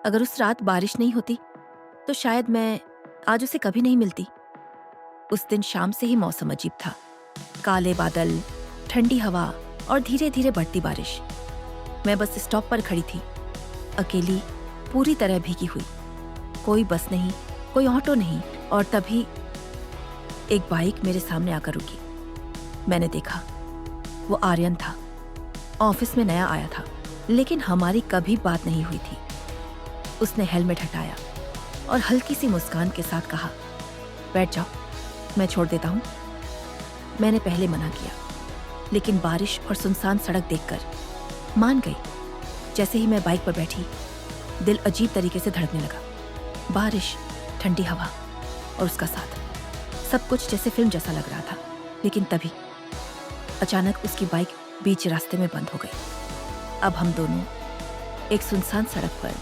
अगर उस रात बारिश नहीं होती तो शायद मैं आज उसे कभी नहीं मिलती। उस दिन शाम से ही मौसम अजीब था। काले बादल, ठंडी हवा और धीरे धीरे बढ़ती बारिश। मैं बस स्टॉप पर खड़ी थी, अकेली, पूरी तरह भीगी हुई। कोई बस नहीं, कोई ऑटो नहीं, और तभी एक बाइक मेरे सामने आकर रुकी। मैंने देखा, वो आर्यन था। ऑफिस में नया आया था, लेकिन हमारी कभी बात नहीं हुई थी। उसने हेलमेट हटाया और हल्की सी मुस्कान के साथ कहा, बैठ जाओ, मैं छोड़ देता हूँ। मैंने पहले मना किया, लेकिन बारिश और सुनसान सड़क देखकर मान गई। जैसे ही मैं बाइक पर बैठी, दिल अजीब तरीके से धड़कने लगा। बारिश, ठंडी हवा और उसका साथ, सब कुछ जैसे फिल्म जैसा लग रहा था। लेकिन तभी अचानक उसकी बाइक बीच रास्ते में बंद हो गई। अब हम दोनों एक सुनसान सड़क पर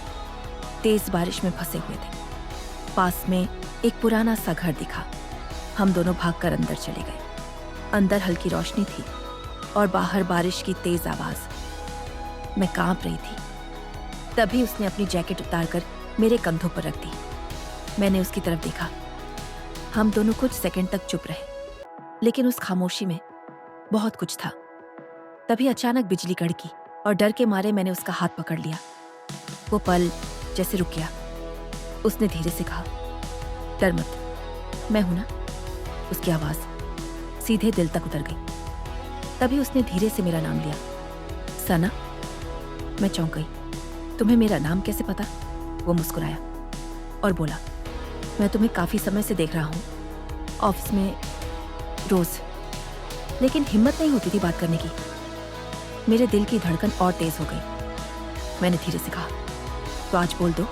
तेज बारिश में फंसे हुए थे। पास में एक पुराना सा घर दिखा। हम दोनों भागकर अंदर चले गए। अंदर हल्की रोशनी थी और बाहर बारिश की तेज आवाज। मैं कांप रही थी। तभी उसने अपनी जैकेट उतारकर मेरे कंधों पर रख दी। मैंने उसकी तरफ देखा। हम दोनों कुछ सेकंड तक चुप रहे, लेकिन उस खामोशी में बहुत कुछ था। तभी अचानक बिजली कड़की और डर के मारे मैंने उसका हाथ पकड़ लिया। वो पल जैसे रुक गया। उसने धीरे से कहा, डर मत, मैं हूं ना। उसकी आवाज सीधे दिल तक उतर गई। तभी उसने धीरे से मेरा नाम लिया, सना। मैं चौंक गई। तुम्हें मेरा नाम कैसे पता? वो मुस्कुराया और बोला, मैं तुम्हें काफी समय से देख रहा हूं, ऑफिस में रोज, लेकिन हिम्मत नहीं होती थी बात करने की। मेरे दिल की धड़कन और तेज हो गई। मैंने धीरे से कहा, तो आज बोल दो।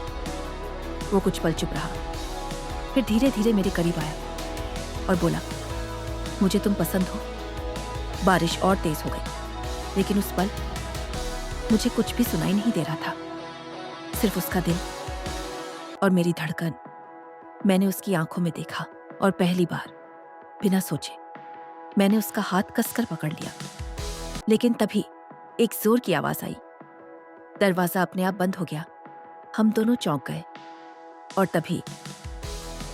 वो कुछ पल चुप रहा, फिर धीरे धीरे मेरे करीब आया और बोला, मुझे तुम पसंद हो। बारिश और तेज हो गई, लेकिन उस पल मुझे कुछ भी सुनाई नहीं दे रहा था, सिर्फ उसका दिल और मेरी धड़कन। मैंने उसकी आंखों में देखा और पहली बार बिना सोचे मैंने उसका हाथ कसकर पकड़ लिया। लेकिन तभी एक जोर की आवाज आई। दरवाजा अपने आप बंद हो गया। हम दोनों चौंक गए और तभी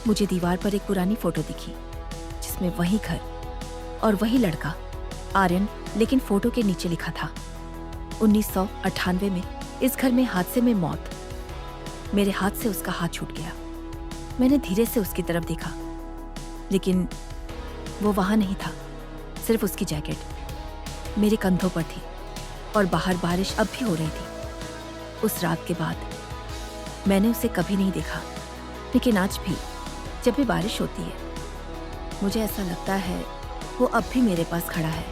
मुझे दीवार पर एक पुरानी फोटो दिखी, जिसमें वही घर और वही लड़का, आर्यन, लेकिन फोटो के नीचे लिखा था 1998 में इस घर में हादसे में मौत। मेरे हाथ से उसका हाथ छूट गया। मैंने धीरे से उसकी तरफ देखा, लेकिन वो वहां नहीं था। सिर्फ उसकी जैकेट मेरे कंधों पर थी और बाहर बारिश अब भी हो रही थी। उस रात के बाद मैंने उसे कभी नहीं देखा, लेकिन आज भी जब भी बारिश होती है, मुझे ऐसा लगता है वो अब भी मेरे पास खड़ा है।